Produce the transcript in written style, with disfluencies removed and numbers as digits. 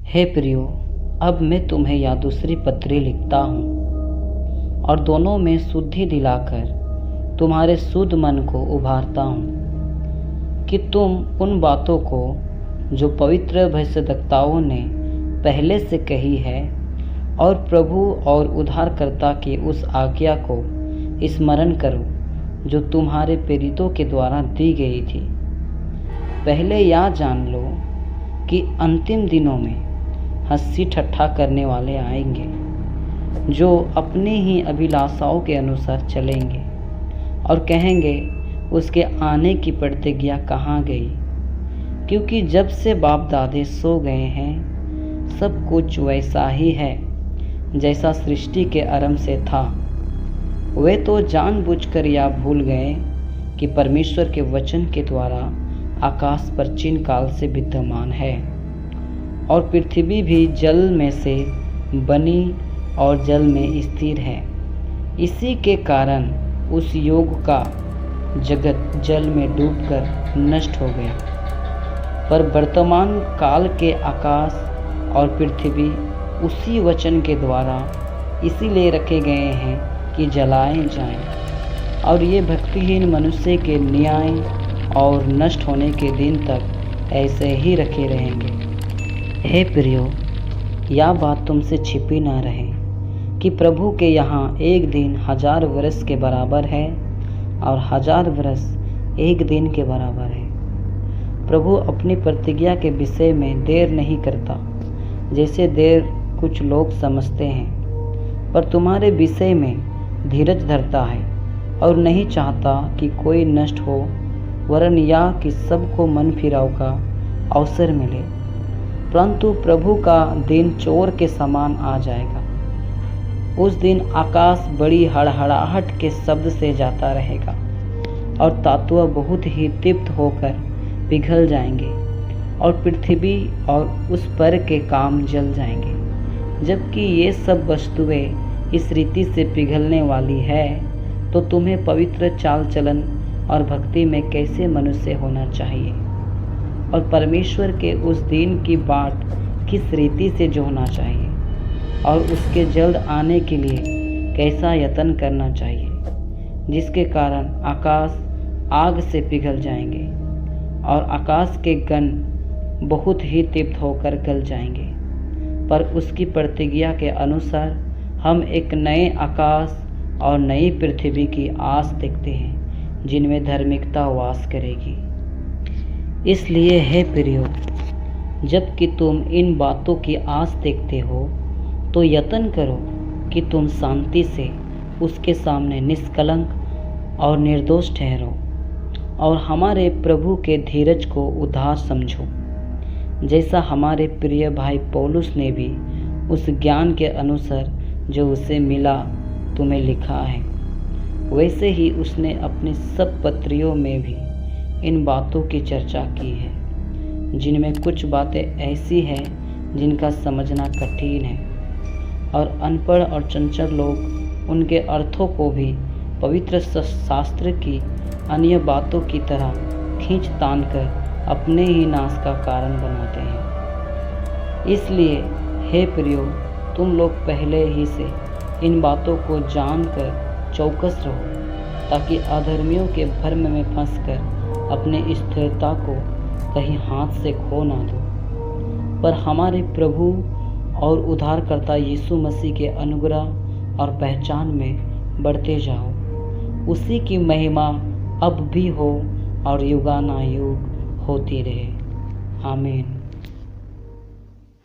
हे प्रियो, अब मैं तुम्हें यह दूसरी पत्री लिखता हूँ और दोनों में शुद्धि दिलाकर तुम्हारे शुद्ध मन को उभारता हूँ कि तुम उन बातों को जो पवित्र भविष्यद्वक्ताओं ने पहले से कही है और प्रभु और उद्धारकर्ता की उस आज्ञा को स्मरण करो जो तुम्हारे प्रेरितों के द्वारा दी गई थी। पहले यह जान लो कि अंतिम दिनों में हंसी ठट्ठा करने वाले आएंगे जो अपनी ही अभिलाषाओं के अनुसार चलेंगे और कहेंगे उसके आने की प्रतिज्ञा कहाँ गई, क्योंकि जब से बाप दादे सो गए हैं सब कुछ वैसा ही है जैसा सृष्टि के आरंभ से था। वे तो जानबूझकर यह भूल गए कि परमेश्वर के वचन के द्वारा आकाश प्राचीन काल से विद्यमान है और पृथ्वी भी जल में से बनी और जल में स्थिर है। इसी के कारण उस युग का जगत जल में डूबकर नष्ट हो गया, पर वर्तमान काल के आकाश और पृथ्वी उसी वचन के द्वारा इसीलिए रखे गए हैं कि जलाए जाएं और ये भक्तिहीन मनुष्य के न्याय और नष्ट होने के दिन तक ऐसे ही रखे रहेंगे। हे प्रियो, यह बात तुमसे छिपी ना रहे कि प्रभु के यहाँ एक दिन 1000 वर्ष के बराबर है और 1000 वर्ष एक दिन के बराबर है। प्रभु अपनी प्रतिज्ञा के विषय में देर नहीं करता जैसे देर कुछ लोग समझते हैं, पर तुम्हारे विषय में धीरज धरता है और नहीं चाहता कि कोई नष्ट हो, वरन या कि सबको मन फिराव का अवसर मिले। परंतु प्रभु का दिन चोर के समान आ जाएगा। उस दिन आकाश बड़ी हड़हड़ाहट के शब्द से जाता रहेगा और धातुएं बहुत ही तीव्र होकर पिघल जाएंगे और पृथ्वी और उस पर के काम जल जाएंगे। जबकि ये सब वस्तुएं इस रीति से पिघलने वाली है, तो तुम्हें पवित्र चाल चलन और भक्ति में कैसे मनुष्य होना चाहिए और परमेश्वर के उस दिन की बाट किस रीति से जोहना चाहिए और उसके जल्द आने के लिए कैसा यत्न करना चाहिए, जिसके कारण आकाश आग से पिघल जाएंगे और आकाश के गण बहुत ही तीव्र होकर गल जाएंगे। पर उसकी प्रतिज्ञा के अनुसार हम एक नए आकाश और नई पृथ्वी की आस देखते हैं जिनमें धार्मिकता वास करेगी। इसलिए हे प्रियो, जबकि तुम इन बातों की आस देखते हो तो यत्न करो कि तुम शांति से उसके सामने निष्कलंक और निर्दोष ठहरो और हमारे प्रभु के धीरज को उदार समझो, जैसा हमारे प्रिय भाई पौलुस ने भी उस ज्ञान के अनुसार जो उसे मिला तुम्हें लिखा है। वैसे ही उसने अपनी सब पत्रियों में भी इन बातों की चर्चा की है, जिनमें कुछ बातें ऐसी हैं जिनका समझना कठिन है और अनपढ़ और चंचल लोग उनके अर्थों को भी पवित्र शास्त्र की अन्य बातों की तरह खींच तान कर अपने ही नाश का कारण बनाते हैं। इसलिए हे प्रियो, तुम लोग पहले ही से इन बातों को जानकर चौकस रहो, ताकि अधर्मियों के भ्रम में फंसकर अपने स्थिरता को कहीं हाथ से खो ना दो, पर हमारे प्रभु और उद्धारकर्ता यीशु मसीह के अनुग्रह और पहचान में बढ़ते जाओ। उसी की महिमा अब भी हो और युगानुयुग होती रहे। आमीन।